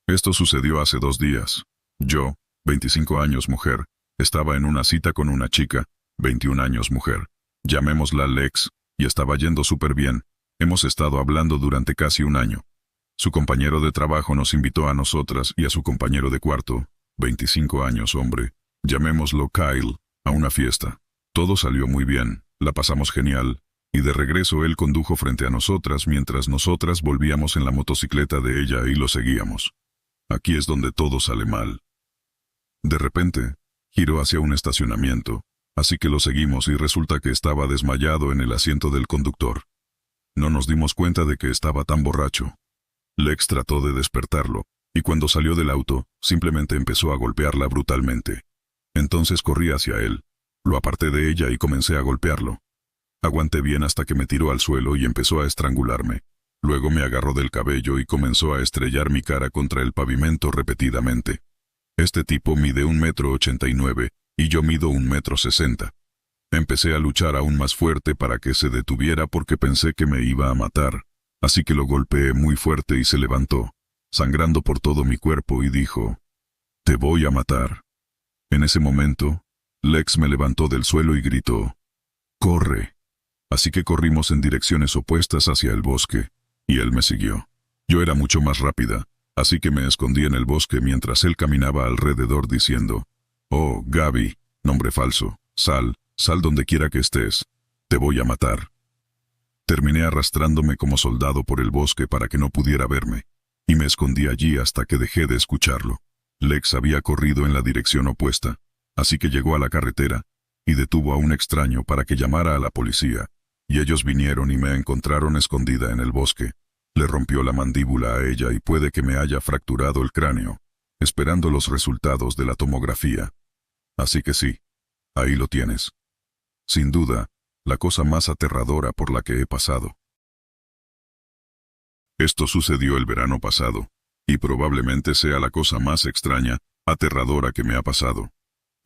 Esto sucedió hace 2 días. Yo, 25 años mujer, estaba en una cita con una chica, 21 años mujer. Llamémosla Lex, y estaba yendo súper bien. Hemos estado hablando durante casi un año. Su compañero de trabajo nos invitó a nosotras y a su compañero de cuarto, 25 años hombre, llamémoslo Kyle, a una fiesta. Todo salió muy bien, la pasamos genial, y de regreso él condujo frente a nosotras mientras nosotras volvíamos en la motocicleta de ella y lo seguíamos. Aquí es donde todo sale mal. De repente, giró hacia un estacionamiento, así que lo seguimos y resulta que estaba desmayado en el asiento del conductor. No nos dimos cuenta de que estaba tan borracho. Lex trató de despertarlo, y cuando salió del auto, simplemente empezó a golpearla brutalmente. Entonces corrí hacia él, lo aparté de ella y comencé a golpearlo. Aguanté bien hasta que me tiró al suelo y empezó a estrangularme. Luego me agarró del cabello y comenzó a estrellar mi cara contra el pavimento repetidamente. Este tipo mide 1,89 m y yo mido 1,60 m. Empecé a luchar aún más fuerte para que se detuviera porque pensé que me iba a matar, así que lo golpeé muy fuerte y se levantó, sangrando por todo mi cuerpo y dijo, «Te voy a matar». En ese momento, Lex me levantó del suelo y gritó, «¡Corre!». Así que corrimos en direcciones opuestas hacia el bosque, y él me siguió. Yo era mucho más rápida, así que me escondí en el bosque mientras él caminaba alrededor diciendo, «Oh, Gaby, nombre falso, sal donde quiera que estés, te voy a matar». Terminé arrastrándome como soldado por el bosque para que no pudiera verme, y me escondí allí hasta que dejé de escucharlo. Lex había corrido en la dirección opuesta, así que llegó a la carretera, y detuvo a un extraño para que llamara a la policía, y ellos vinieron y me encontraron escondida en el bosque. Le rompió la mandíbula a ella y puede que me haya fracturado el cráneo, esperando los resultados de la tomografía. Así que sí, ahí lo tienes. Sin duda, la cosa más aterradora por la que he pasado. Esto sucedió el verano pasado, y probablemente sea la cosa más extraña, aterradora que me ha pasado.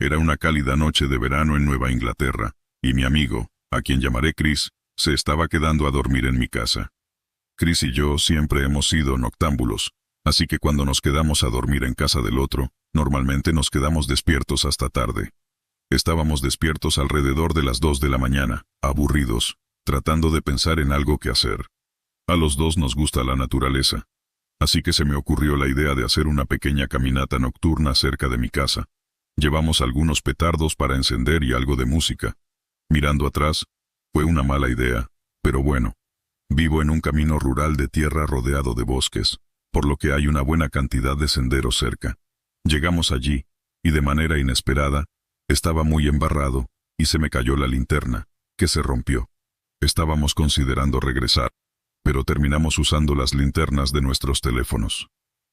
Era una cálida noche de verano en Nueva Inglaterra, y mi amigo, a quien llamaré Chris, se estaba quedando a dormir en mi casa. Chris y yo siempre hemos sido noctámbulos, así que cuando nos quedamos a dormir en casa del otro, normalmente nos quedamos despiertos hasta tarde. Estábamos despiertos alrededor de las 2 de la mañana, aburridos, tratando de pensar en algo que hacer. A los dos nos gusta la naturaleza, así que se me ocurrió la idea de hacer una pequeña caminata nocturna cerca de mi casa. Llevamos algunos petardos para encender y algo de música. Mirando atrás, fue una mala idea, pero bueno. Vivo en un camino rural de tierra rodeado de bosques, por lo que hay una buena cantidad de senderos cerca. Llegamos allí, y de manera inesperada, estaba muy embarrado, y se me cayó la linterna, que se rompió. Estábamos considerando regresar, pero terminamos usando las linternas de nuestros teléfonos.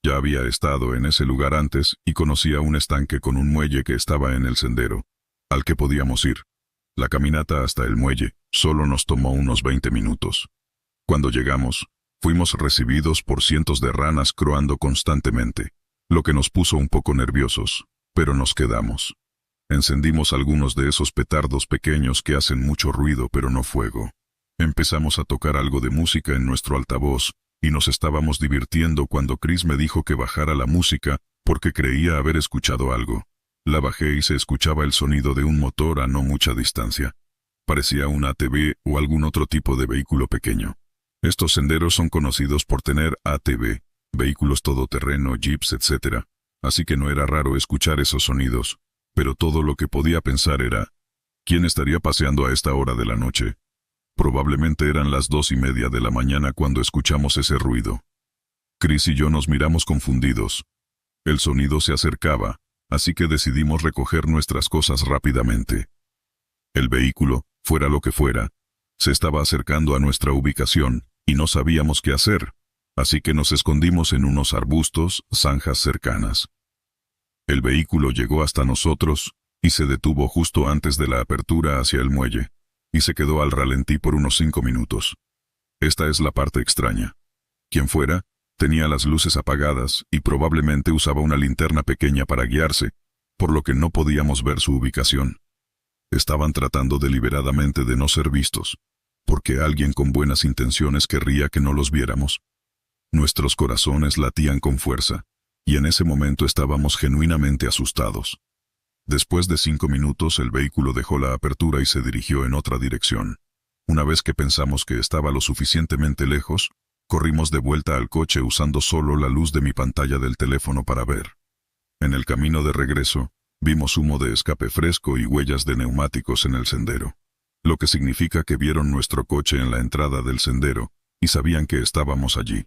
Ya había estado en ese lugar antes y conocía un estanque con un muelle que estaba en el sendero, al que podíamos ir. La caminata hasta el muelle solo nos tomó unos 20 minutos. Cuando llegamos, fuimos recibidos por cientos de ranas croando constantemente, lo que nos puso un poco nerviosos, pero nos quedamos. Encendimos algunos de esos petardos pequeños que hacen mucho ruido pero no fuego. Empezamos a tocar algo de música en nuestro altavoz, y nos estábamos divirtiendo cuando Chris me dijo que bajara la música porque creía haber escuchado algo. La bajé y se escuchaba el sonido de un motor a no mucha distancia. Parecía un ATV o algún otro tipo de vehículo pequeño. Estos senderos son conocidos por tener ATV, vehículos todoterreno, jeeps, etc. Así que no era raro escuchar esos sonidos, pero todo lo que podía pensar era, ¿quién estaría paseando a esta hora de la noche? Probablemente eran las 2:30 de la mañana cuando escuchamos ese ruido. Chris y yo nos miramos confundidos. El sonido se acercaba, así que decidimos recoger nuestras cosas rápidamente. El vehículo, fuera lo que fuera, se estaba acercando a nuestra ubicación, y no sabíamos qué hacer, así que nos escondimos en unos arbustos, zanjas cercanas. El vehículo llegó hasta nosotros, y se detuvo justo antes de la apertura hacia el muelle, y se quedó al ralentí por unos 5 minutos. Esta es la parte extraña. Quien fuera, tenía las luces apagadas y probablemente usaba una linterna pequeña para guiarse, por lo que no podíamos ver su ubicación. Estaban tratando deliberadamente de no ser vistos, porque alguien con buenas intenciones querría que no los viéramos. Nuestros corazones latían con fuerza, y en ese momento estábamos genuinamente asustados. Después de 5 minutos el vehículo dejó la apertura y se dirigió en otra dirección. Una vez que pensamos que estaba lo suficientemente lejos, corrimos de vuelta al coche usando solo la luz de mi pantalla del teléfono para ver. En el camino de regreso, vimos humo de escape fresco y huellas de neumáticos en el sendero, lo que significa que vieron nuestro coche en la entrada del sendero y sabían que estábamos allí.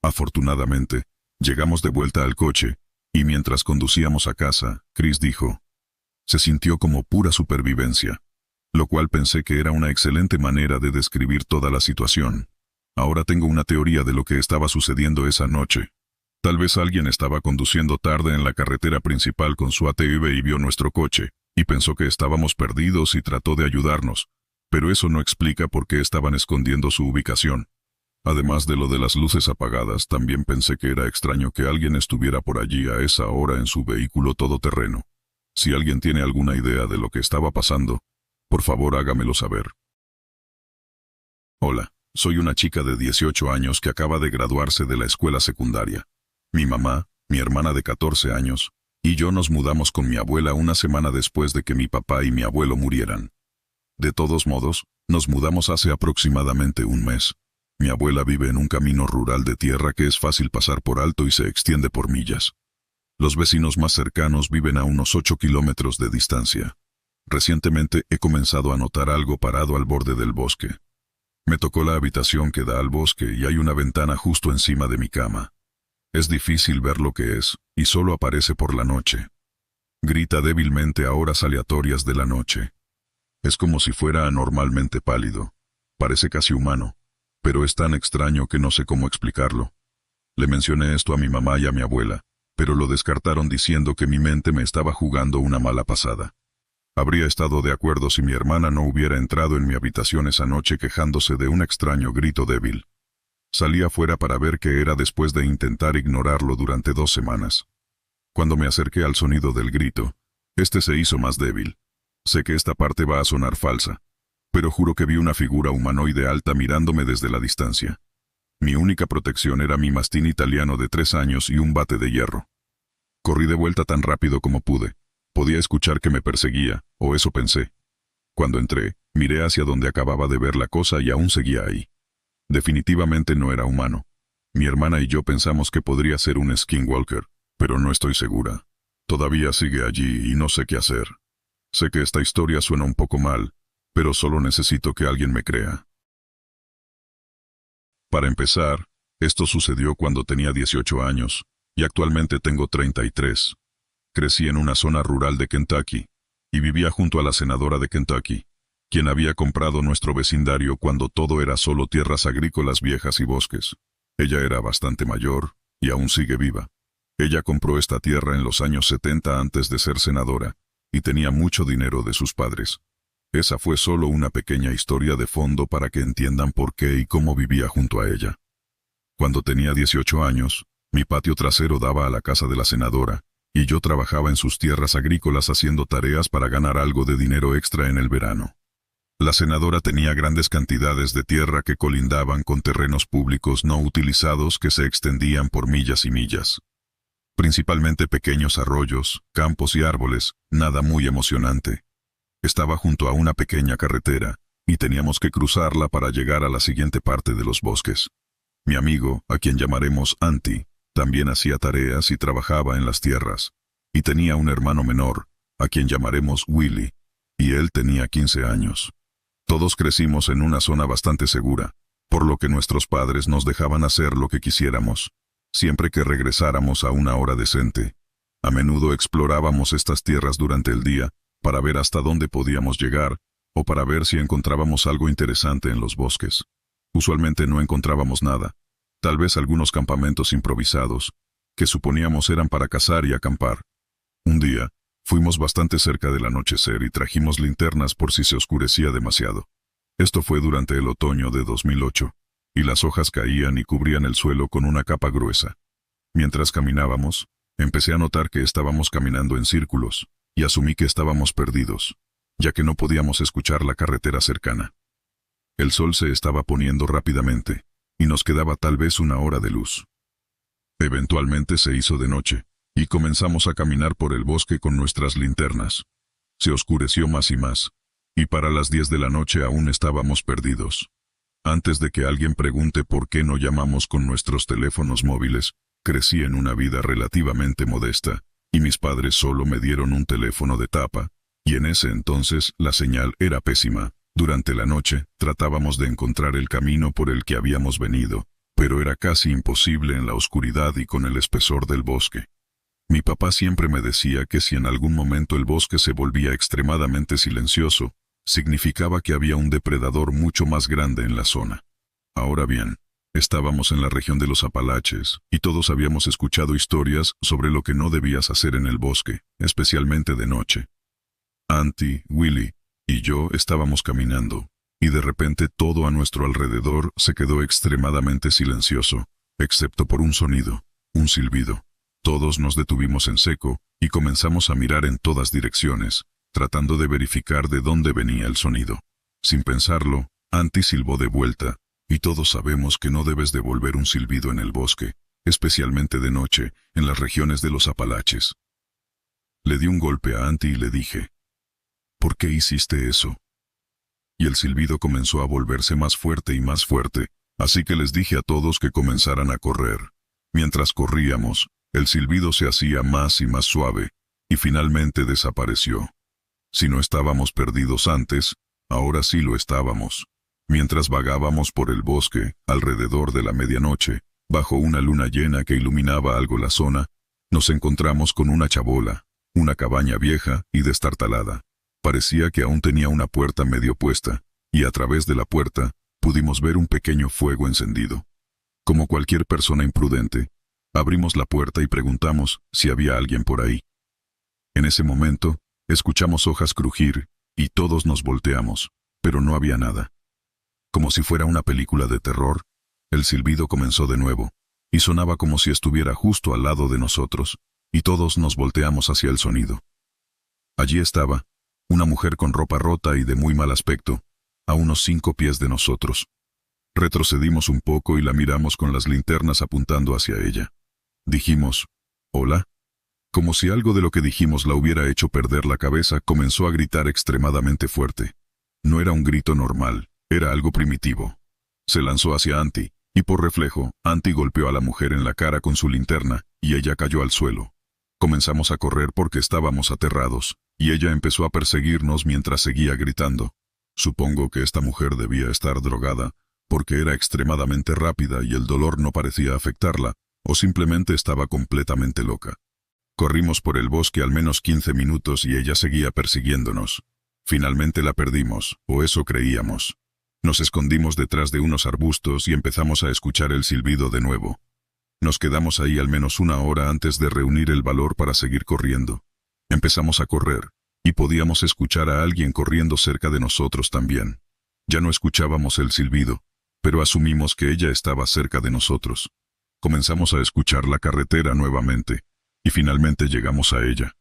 Afortunadamente, llegamos de vuelta al coche, y mientras conducíamos a casa, Chris dijo: se sintió como pura supervivencia, lo cual pensé que era una excelente manera de describir toda la situación. Ahora tengo una teoría de lo que estaba sucediendo esa noche. Tal vez alguien estaba conduciendo tarde en la carretera principal con su ATV y vio nuestro coche, y pensó que estábamos perdidos y trató de ayudarnos, pero eso no explica por qué estaban escondiendo su ubicación. Además de lo de las luces apagadas, también pensé que era extraño que alguien estuviera por allí a esa hora en su vehículo todoterreno. Si alguien tiene alguna idea de lo que estaba pasando, por favor hágamelo saber. Hola, soy una chica de 18 años que acaba de graduarse de la escuela secundaria. Mi mamá, mi hermana de 14 años, y yo nos mudamos con mi abuela una semana después de que mi papá y mi abuelo murieran. De todos modos, nos mudamos hace aproximadamente un mes. Mi abuela vive en un camino rural de tierra que es fácil pasar por alto y se extiende por millas. Los vecinos más cercanos viven a unos 8 kilómetros de distancia. Recientemente he comenzado a notar algo parado al borde del bosque. Me tocó la habitación que da al bosque y hay una ventana justo encima de mi cama. Es difícil ver lo que es, y solo aparece por la noche. Grita débilmente a horas aleatorias de la noche. Es como si fuera anormalmente pálido. Parece casi humano, pero es tan extraño que no sé cómo explicarlo. Le mencioné esto a mi mamá y a mi abuela, pero lo descartaron diciendo que mi mente me estaba jugando una mala pasada. Habría estado de acuerdo si mi hermana no hubiera entrado en mi habitación esa noche quejándose de un extraño grito débil. Salí afuera para ver qué era después de intentar ignorarlo durante 2 semanas. Cuando me acerqué al sonido del grito, este se hizo más débil. Sé que esta parte va a sonar falsa, pero juro que vi una figura humanoide alta mirándome desde la distancia. Mi única protección era mi mastín italiano de 3 años y un bate de hierro. Corrí de vuelta tan rápido como pude. Podía escuchar que me perseguía, o eso pensé. Cuando entré, miré hacia donde acababa de ver la cosa y aún seguía ahí. Definitivamente no era humano. Mi hermana y yo pensamos que podría ser un skinwalker, pero no estoy segura. Todavía sigue allí y no sé qué hacer. Sé que esta historia suena un poco mal, pero solo necesito que alguien me crea. Para empezar, esto sucedió cuando tenía 18 años, y actualmente tengo 33. Crecí en una zona rural de Kentucky, y vivía junto a la senadora de Kentucky, quien había comprado nuestro vecindario cuando todo era solo tierras agrícolas viejas y bosques. Ella era bastante mayor, y aún sigue viva. Ella compró esta tierra en los años 70 antes de ser senadora, y tenía mucho dinero de sus padres. Esa fue solo una pequeña historia de fondo para que entiendan por qué y cómo vivía junto a ella. Cuando tenía 18 años, mi patio trasero daba a la casa de la senadora, y yo trabajaba en sus tierras agrícolas haciendo tareas para ganar algo de dinero extra en el verano. La senadora tenía grandes cantidades de tierra que colindaban con terrenos públicos no utilizados que se extendían por millas y millas. Principalmente pequeños arroyos, campos y árboles, nada muy emocionante. Estaba junto a una pequeña carretera, y teníamos que cruzarla para llegar a la siguiente parte de los bosques. Mi amigo, a quien llamaremos Anti, también hacía tareas y trabajaba en las tierras, y tenía un hermano menor, a quien llamaremos Willy, y él tenía 15 años. Todos crecimos en una zona bastante segura, por lo que nuestros padres nos dejaban hacer lo que quisiéramos, siempre que regresáramos a una hora decente. A menudo explorábamos estas tierras durante el día, para ver hasta dónde podíamos llegar, o para ver si encontrábamos algo interesante en los bosques. Usualmente no encontrábamos nada, tal vez algunos campamentos improvisados, que suponíamos eran para cazar y acampar. Un día, fuimos bastante cerca del anochecer y trajimos linternas por si se oscurecía demasiado. Esto fue durante el otoño de 2008, y las hojas caían y cubrían el suelo con una capa gruesa. Mientras caminábamos, empecé a notar que estábamos caminando en círculos, y asumí que estábamos perdidos, ya que no podíamos escuchar la carretera cercana. El sol se estaba poniendo rápidamente, y nos quedaba tal vez una hora de luz. Eventualmente se hizo de noche, y comenzamos a caminar por el bosque con nuestras linternas. Se oscureció más y más, y para las 10 de la noche aún estábamos perdidos. Antes de que alguien pregunte por qué no llamamos con nuestros teléfonos móviles, crecí en una vida relativamente modesta, y mis padres solo me dieron un teléfono de tapa, y en ese entonces la señal era pésima. Durante la noche, tratábamos de encontrar el camino por el que habíamos venido, pero era casi imposible en la oscuridad y con el espesor del bosque. Mi papá siempre me decía que si en algún momento el bosque se volvía extremadamente silencioso, significaba que había un depredador mucho más grande en la zona. Ahora bien, estábamos en la región de los Apalaches, y todos habíamos escuchado historias sobre lo que no debías hacer en el bosque, especialmente de noche. Auntie, Willie y yo estábamos caminando, y de repente todo a nuestro alrededor se quedó extremadamente silencioso, excepto por un sonido, un silbido. Todos nos detuvimos en seco, y comenzamos a mirar en todas direcciones, tratando de verificar de dónde venía el sonido. Sin pensarlo, Auntie silbó de vuelta, y todos sabemos que no debes devolver un silbido en el bosque, especialmente de noche, en las regiones de los Apalaches. Le di un golpe a Auntie y le dije, ¿por qué hiciste eso? Y el silbido comenzó a volverse más fuerte y más fuerte, así que les dije a todos que comenzaran a correr. Mientras corríamos, el silbido se hacía más y más suave, y finalmente desapareció. Si no estábamos perdidos antes, ahora sí lo estábamos. Mientras vagábamos por el bosque, alrededor de la medianoche, bajo una luna llena que iluminaba algo la zona, nos encontramos con una chabola, una cabaña vieja y destartalada. Parecía que aún tenía una puerta medio puesta, y a través de la puerta pudimos ver un pequeño fuego encendido. Como cualquier persona imprudente, abrimos la puerta y preguntamos si había alguien por ahí. En ese momento, escuchamos hojas crujir, y todos nos volteamos, pero no había nada. Como si fuera una película de terror, el silbido comenzó de nuevo, y sonaba como si estuviera justo al lado de nosotros, y todos nos volteamos hacia el sonido. Allí estaba, una mujer con ropa rota y de muy mal aspecto, a unos 5 pies de nosotros. Retrocedimos un poco y la miramos con las linternas apuntando hacia ella. Dijimos, «¿Hola?». Como si algo de lo que dijimos la hubiera hecho perder la cabeza, comenzó a gritar extremadamente fuerte. No era un grito normal, era algo primitivo. Se lanzó hacia Auntie, y por reflejo, Auntie golpeó a la mujer en la cara con su linterna, y ella cayó al suelo. Comenzamos a correr porque estábamos aterrados, y ella empezó a perseguirnos mientras seguía gritando. Supongo que esta mujer debía estar drogada, porque era extremadamente rápida y el dolor no parecía afectarla, o simplemente estaba completamente loca. Corrimos por el bosque al menos 15 minutos y ella seguía persiguiéndonos. Finalmente la perdimos, o eso creíamos. Nos escondimos detrás de unos arbustos y empezamos a escuchar el silbido de nuevo. Nos quedamos ahí al menos 1 hora antes de reunir el valor para seguir corriendo. Empezamos a correr, y podíamos escuchar a alguien corriendo cerca de nosotros también. Ya no escuchábamos el silbido, pero asumimos que ella estaba cerca de nosotros. Comenzamos a escuchar la carretera nuevamente, y finalmente llegamos a ella.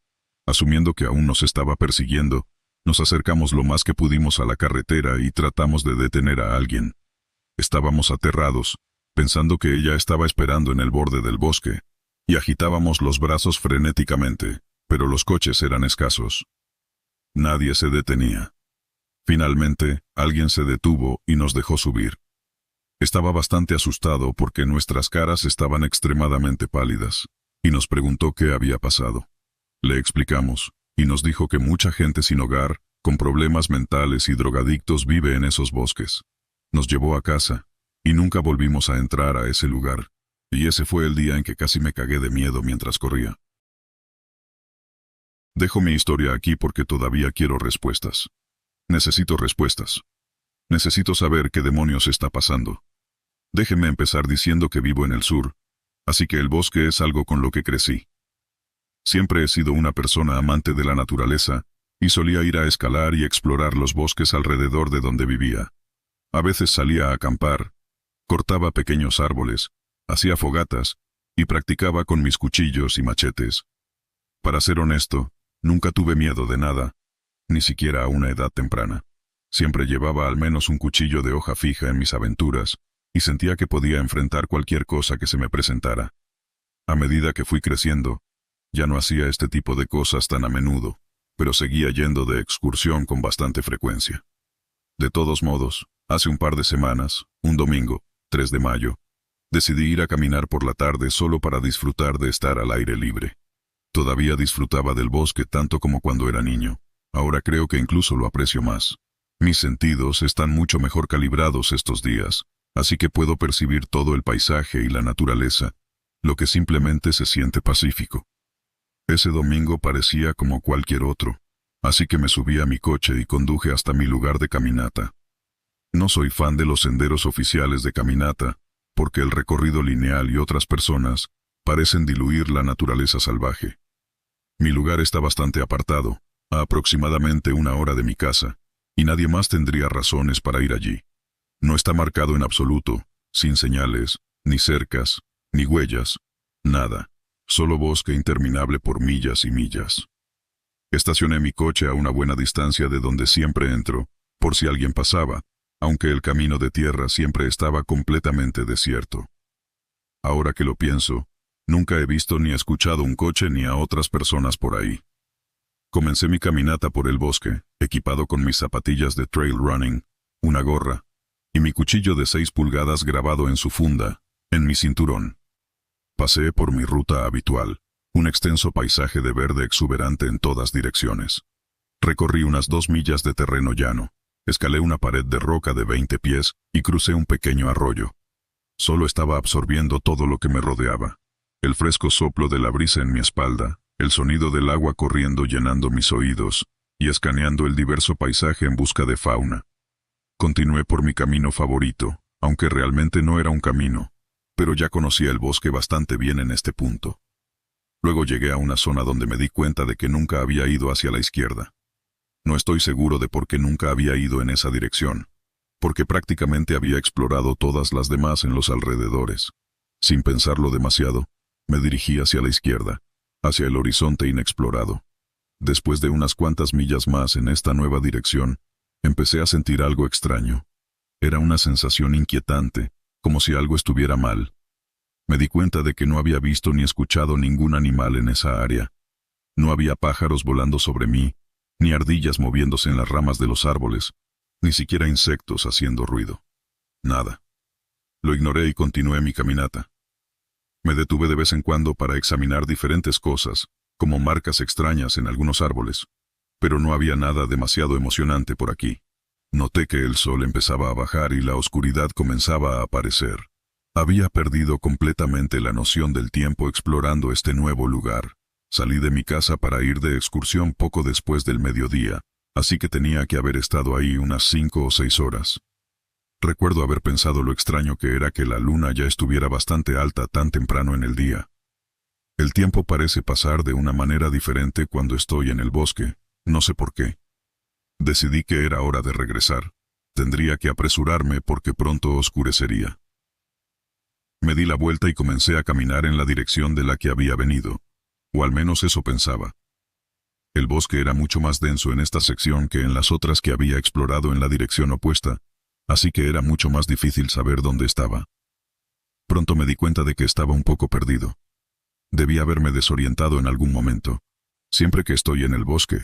Asumiendo que aún nos estaba persiguiendo, nos acercamos lo más que pudimos a la carretera y tratamos de detener a alguien. Estábamos aterrados, pensando que ella estaba esperando en el borde del bosque, y agitábamos los brazos frenéticamente, pero los coches eran escasos. Nadie se detenía. Finalmente, alguien se detuvo y nos dejó subir. Estaba bastante asustado porque nuestras caras estaban extremadamente pálidas, y nos preguntó qué había pasado. Le explicamos, y nos dijo que mucha gente sin hogar, con problemas mentales y drogadictos vive en esos bosques. Nos llevó a casa, y nunca volvimos a entrar a ese lugar, y ese fue el día en que casi me cagué de miedo mientras corría. Dejo mi historia aquí porque todavía quiero respuestas. Necesito respuestas. Necesito saber qué demonios está pasando. Déjeme empezar diciendo que vivo en el sur, así que el bosque es algo con lo que crecí. Siempre he sido una persona amante de la naturaleza, y solía ir a escalar y explorar los bosques alrededor de donde vivía. A veces salía a acampar, cortaba pequeños árboles, hacía fogatas, y practicaba con mis cuchillos y machetes. Para ser honesto, nunca tuve miedo de nada, ni siquiera a una edad temprana. Siempre llevaba al menos un cuchillo de hoja fija en mis aventuras, y sentía que podía enfrentar cualquier cosa que se me presentara. A medida que fui creciendo, ya no hacía este tipo de cosas tan a menudo, pero seguía yendo de excursión con bastante frecuencia. De todos modos, hace un par de semanas, un domingo, 3 de mayo, decidí ir a caminar por la tarde solo para disfrutar de estar al aire libre. Todavía disfrutaba del bosque tanto como cuando era niño. Ahora creo que incluso lo aprecio más. Mis sentidos están mucho mejor calibrados estos días, así que puedo percibir todo el paisaje y la naturaleza, lo que simplemente se siente pacífico. Ese domingo parecía como cualquier otro, así que me subí a mi coche y conduje hasta mi lugar de caminata. No soy fan de los senderos oficiales de caminata, porque el recorrido lineal y otras personas parecen diluir la naturaleza salvaje. Mi lugar está bastante apartado, a aproximadamente 1 hora de mi casa, y nadie más tendría razones para ir allí. No está marcado en absoluto, sin señales, ni cercas, ni huellas, nada, solo bosque interminable por millas y millas. Estacioné mi coche a una buena distancia de donde siempre entro, por si alguien pasaba, aunque el camino de tierra siempre estaba completamente desierto. Ahora que lo pienso, nunca he visto ni escuchado un coche ni a otras personas por ahí. Comencé mi caminata por el bosque, equipado con mis zapatillas de trail running, una gorra, y mi cuchillo de 6 pulgadas grabado en su funda, en mi cinturón. Pasé por mi ruta habitual, un extenso paisaje de verde exuberante en todas direcciones. Recorrí unas 2 millas de terreno llano, escalé una pared de roca de 20 pies y crucé un pequeño arroyo. Solo estaba absorbiendo todo lo que me rodeaba. El fresco soplo de la brisa en mi espalda, el sonido del agua corriendo llenando mis oídos, y escaneando el diverso paisaje en busca de fauna. Continué por mi camino favorito, aunque realmente no era un camino, pero ya conocía el bosque bastante bien en este punto. Luego llegué a una zona donde me di cuenta de que nunca había ido hacia la izquierda. No estoy seguro de por qué nunca había ido en esa dirección, porque prácticamente había explorado todas las demás en los alrededores. Sin pensarlo demasiado, me dirigí hacia la izquierda, hacia el horizonte inexplorado. Después de unas cuantas millas más en esta nueva dirección, empecé a sentir algo extraño. Era una sensación inquietante, como si algo estuviera mal. Me di cuenta de que no había visto ni escuchado ningún animal en esa área. No había pájaros volando sobre mí, ni ardillas moviéndose en las ramas de los árboles, ni siquiera insectos haciendo ruido. Nada. Lo ignoré y continué mi caminata. Me detuve de vez en cuando para examinar diferentes cosas, como marcas extrañas en algunos árboles, pero no había nada demasiado emocionante por aquí. Noté que el sol empezaba a bajar y la oscuridad comenzaba a aparecer. Había perdido completamente la noción del tiempo explorando este nuevo lugar. Salí de mi casa para ir de excursión poco después del mediodía, así que tenía que haber estado ahí unas 5 o 6 horas. Recuerdo haber pensado lo extraño que era que la luna ya estuviera bastante alta tan temprano en el día. El tiempo parece pasar de una manera diferente cuando estoy en el bosque, no sé por qué. Decidí que era hora de regresar. Tendría que apresurarme porque pronto oscurecería. Me di la vuelta y comencé a caminar en la dirección de la que había venido, o al menos eso pensaba. El bosque era mucho más denso en esta sección que en las otras que había explorado en la dirección opuesta, así que era mucho más difícil saber dónde estaba. Pronto me di cuenta de que estaba un poco perdido. Debí haberme desorientado en algún momento. Siempre que estoy en el bosque,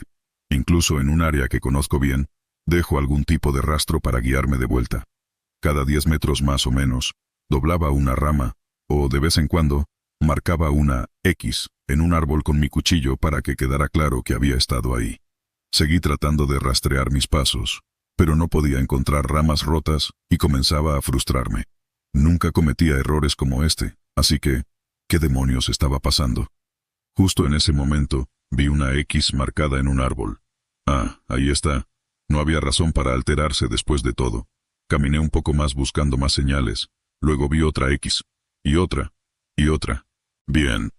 incluso en un área que conozco bien, dejo algún tipo de rastro para guiarme de vuelta. Cada 10 metros más o menos, doblaba una rama, o de vez en cuando, marcaba una X en un árbol con mi cuchillo para que quedara claro que había estado ahí. Seguí tratando de rastrear mis pasos, pero no podía encontrar ramas rotas y comenzaba a frustrarme. Nunca cometía errores como este, así que, ¿qué demonios estaba pasando? Justo en ese momento, vi una X marcada en un árbol. Ah, ahí está. No había razón para alterarse después de todo. Caminé un poco más buscando más señales. Luego vi otra X, y otra, y otra. Bien.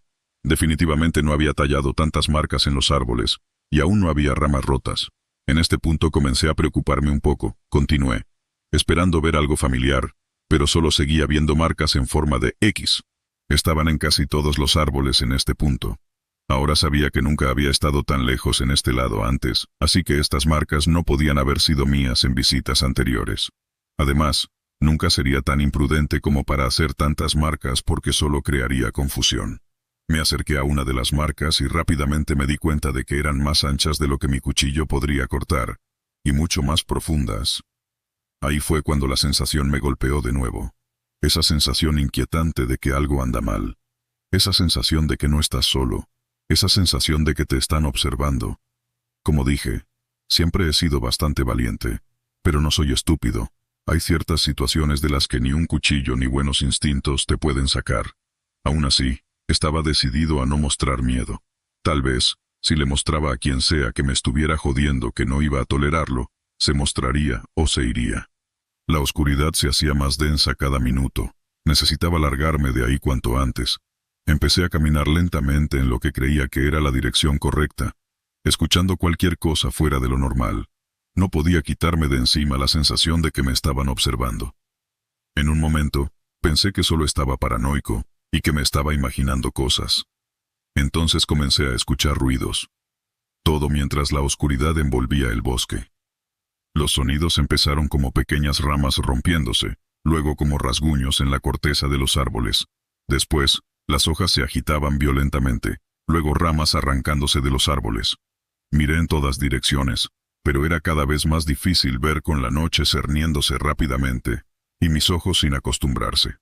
Definitivamente no había tallado tantas marcas en los árboles, y aún no había ramas rotas. En este punto comencé a preocuparme un poco. Continué, esperando ver algo familiar, pero solo seguía viendo marcas en forma de X. Estaban en casi todos los árboles en este punto. Ahora sabía que nunca había estado tan lejos en este lado antes, así que estas marcas no podían haber sido mías en visitas anteriores. Además, nunca sería tan imprudente como para hacer tantas marcas porque solo crearía confusión. Me acerqué a una de las marcas y rápidamente me di cuenta de que eran más anchas de lo que mi cuchillo podría cortar, y mucho más profundas. Ahí fue cuando la sensación me golpeó de nuevo. Esa sensación inquietante de que algo anda mal. Esa sensación de que no estás solo. Esa sensación de que te están observando. Como dije, siempre he sido bastante valiente, pero no soy estúpido. Hay ciertas situaciones de las que ni un cuchillo ni buenos instintos te pueden sacar. Aún así, estaba decidido a no mostrar miedo. Tal vez, si le mostraba a quien sea que me estuviera jodiendo que no iba a tolerarlo, se mostraría o se iría. La oscuridad se hacía más densa cada minuto. Necesitaba largarme de ahí cuanto antes. Empecé a caminar lentamente en lo que creía que era la dirección correcta, escuchando cualquier cosa fuera de lo normal. No podía quitarme de encima la sensación de que me estaban observando. En un momento, pensé que solo estaba paranoico y que me estaba imaginando cosas. Entonces comencé a escuchar ruidos. Todo mientras la oscuridad envolvía el bosque. Los sonidos empezaron como pequeñas ramas rompiéndose, luego como rasguños en la corteza de los árboles. Después, las hojas se agitaban violentamente, luego ramas arrancándose de los árboles. Miré en todas direcciones, pero era cada vez más difícil ver con la noche cerniéndose rápidamente, y mis ojos sin acostumbrarse.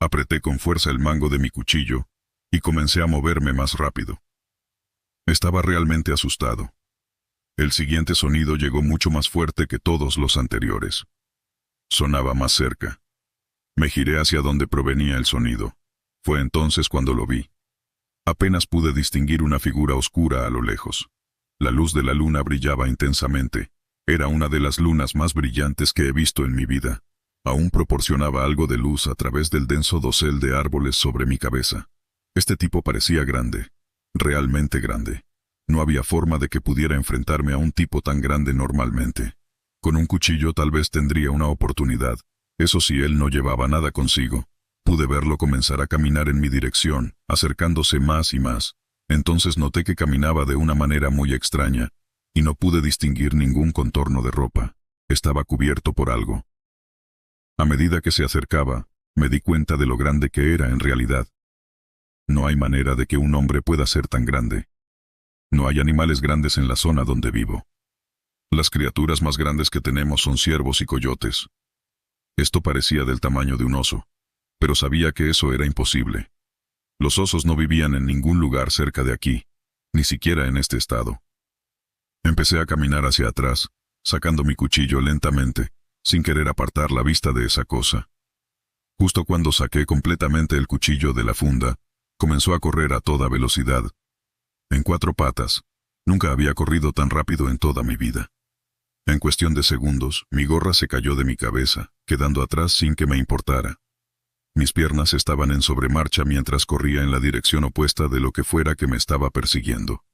Apreté con fuerza el mango de mi cuchillo, y comencé a moverme más rápido. Estaba realmente asustado. El siguiente sonido llegó mucho más fuerte que todos los anteriores. Sonaba más cerca. Me giré hacia donde provenía el sonido. Fue entonces cuando lo vi. Apenas pude distinguir una figura oscura a lo lejos. La luz de la luna brillaba intensamente. Era una de las lunas más brillantes que he visto en mi vida. Aún proporcionaba algo de luz a través del denso dosel de árboles sobre mi cabeza. Este tipo parecía grande. Realmente grande. No había forma de que pudiera enfrentarme a un tipo tan grande normalmente. Con un cuchillo tal vez tendría una oportunidad. Eso sí, él no llevaba nada consigo. Pude verlo comenzar a caminar en mi dirección, acercándose más y más. Entonces noté que caminaba de una manera muy extraña, y no pude distinguir ningún contorno de ropa. Estaba cubierto por algo. A medida que se acercaba, me di cuenta de lo grande que era en realidad. No hay manera de que un hombre pueda ser tan grande. No hay animales grandes en la zona donde vivo. Las criaturas más grandes que tenemos son ciervos y coyotes. Esto parecía del tamaño de un oso, pero sabía que eso era imposible. Los osos no vivían en ningún lugar cerca de aquí, ni siquiera en este estado. Empecé a caminar hacia atrás, sacando mi cuchillo lentamente, sin querer apartar la vista de esa cosa. Justo cuando saqué completamente el cuchillo de la funda, comenzó a correr a toda velocidad. En 4 patas. Nunca había corrido tan rápido en toda mi vida. En cuestión de segundos, mi gorra se cayó de mi cabeza, quedando atrás sin que me importara. Mis piernas estaban en sobremarcha mientras corría en la dirección opuesta de lo que fuera que me estaba persiguiendo.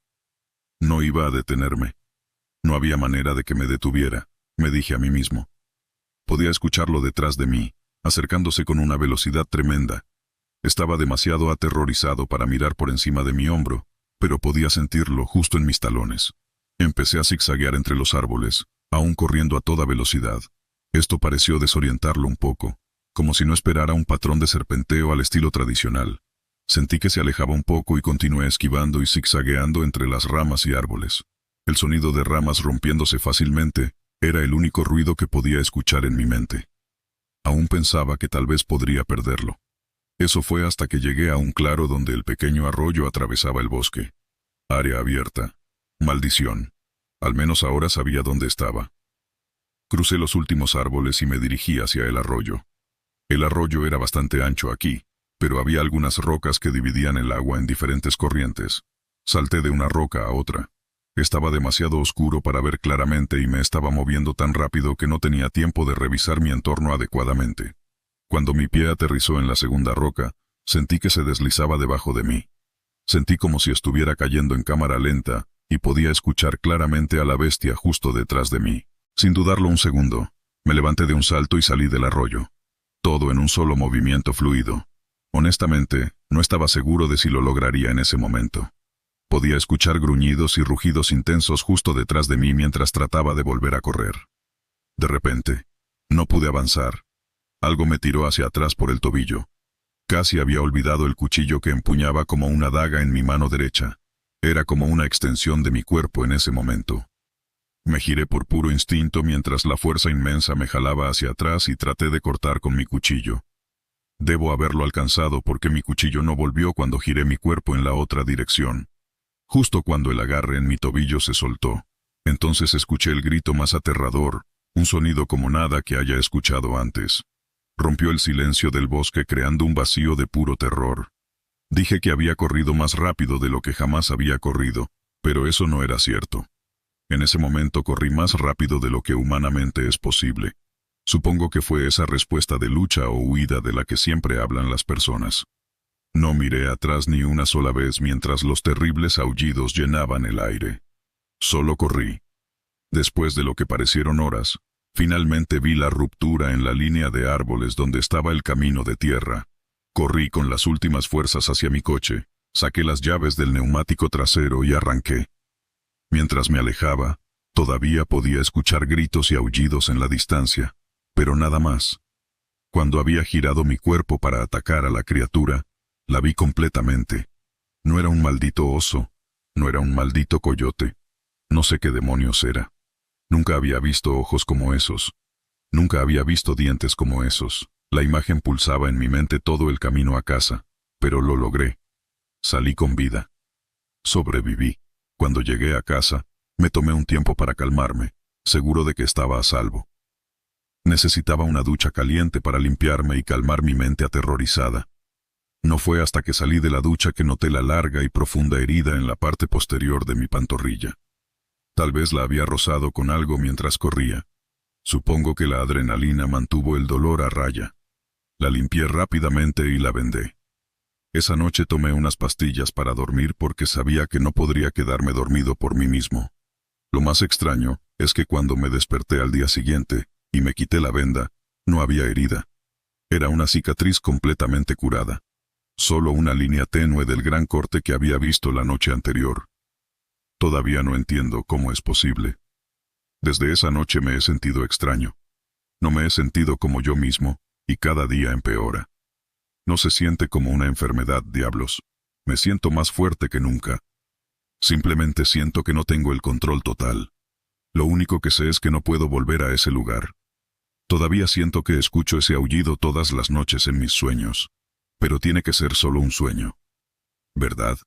No iba a detenerme. No había manera de que me detuviera, me dije a mí mismo. Podía escucharlo detrás de mí, acercándose con una velocidad tremenda. Estaba demasiado aterrorizado para mirar por encima de mi hombro, pero podía sentirlo justo en mis talones. Empecé a zigzaguear entre los árboles, aún corriendo a toda velocidad. Esto pareció desorientarlo un poco, como si no esperara un patrón de serpenteo al estilo tradicional. Sentí que se alejaba un poco y continué esquivando y zigzagueando entre las ramas y árboles. El sonido de ramas rompiéndose fácilmente era el único ruido que podía escuchar en mi mente. Aún pensaba que tal vez podría perderlo. Eso fue hasta que llegué a un claro donde el pequeño arroyo atravesaba el bosque. Área abierta. Maldición. Al menos ahora sabía dónde estaba. Crucé los últimos árboles y me dirigí hacia el arroyo. El arroyo era bastante ancho aquí, pero había algunas rocas que dividían el agua en diferentes corrientes. Salté de una roca a otra. Estaba demasiado oscuro para ver claramente y me estaba moviendo tan rápido que no tenía tiempo de revisar mi entorno adecuadamente. Cuando mi pie aterrizó en la segunda roca, sentí que se deslizaba debajo de mí. Sentí como si estuviera cayendo en cámara lenta, y podía escuchar claramente a la bestia justo detrás de mí. Sin dudarlo un segundo, me levanté de un salto y salí del arroyo. Todo en un solo movimiento fluido. Honestamente, no estaba seguro de si lo lograría en ese momento. Podía escuchar gruñidos y rugidos intensos justo detrás de mí mientras trataba de volver a correr. De repente, no pude avanzar. Algo me tiró hacia atrás por el tobillo. Casi había olvidado el cuchillo que empuñaba como una daga en mi mano derecha. Era como una extensión de mi cuerpo en ese momento. Me giré por puro instinto mientras la fuerza inmensa me jalaba hacia atrás y traté de cortar con mi cuchillo. Debo haberlo alcanzado porque mi cuchillo no volvió cuando giré mi cuerpo en la otra dirección. Justo cuando el agarre en mi tobillo se soltó, entonces escuché el grito más aterrador, un sonido como nada que haya escuchado antes. Rompió el silencio del bosque creando un vacío de puro terror. Dije que había corrido más rápido de lo que jamás había corrido, pero eso no era cierto. En ese momento corrí más rápido de lo que humanamente es posible. Supongo que fue esa respuesta de lucha o huida de la que siempre hablan las personas. No miré atrás ni una sola vez mientras los terribles aullidos llenaban el aire. Solo corrí. Después de lo que parecieron horas, finalmente vi la ruptura en la línea de árboles donde estaba el camino de tierra. Corrí con las últimas fuerzas hacia mi coche, saqué las llaves del neumático trasero y arranqué. Mientras me alejaba, todavía podía escuchar gritos y aullidos en la distancia, pero nada más. Cuando había girado mi cuerpo para atacar a la criatura, la vi completamente. No era un maldito oso, no era un maldito coyote. No sé qué demonios era. Nunca había visto ojos como esos. Nunca había visto dientes como esos. La imagen pulsaba en mi mente todo el camino a casa, pero lo logré. Salí con vida. Sobreviví. Cuando llegué a casa, me tomé un tiempo para calmarme, seguro de que estaba a salvo. Necesitaba una ducha caliente para limpiarme y calmar mi mente aterrorizada. No fue hasta que salí de la ducha que noté la larga y profunda herida en la parte posterior de mi pantorrilla. Tal vez la había rozado con algo mientras corría. Supongo que la adrenalina mantuvo el dolor a raya. La limpié rápidamente y la vendé. Esa noche tomé unas pastillas para dormir porque sabía que no podría quedarme dormido por mí mismo. Lo más extraño es que cuando me desperté al día siguiente y me quité la venda, no había herida. Era una cicatriz completamente curada. Solo una línea tenue del gran corte que había visto la noche anterior. Todavía no entiendo cómo es posible. Desde esa noche me he sentido extraño. No me he sentido como yo mismo, y cada día empeora. No se siente como una enfermedad, diablos. Me siento más fuerte que nunca. Simplemente siento que no tengo el control total. Lo único que sé es que no puedo volver a ese lugar. Todavía siento que escucho ese aullido todas las noches en mis sueños. Pero tiene que ser solo un sueño. ¿Verdad?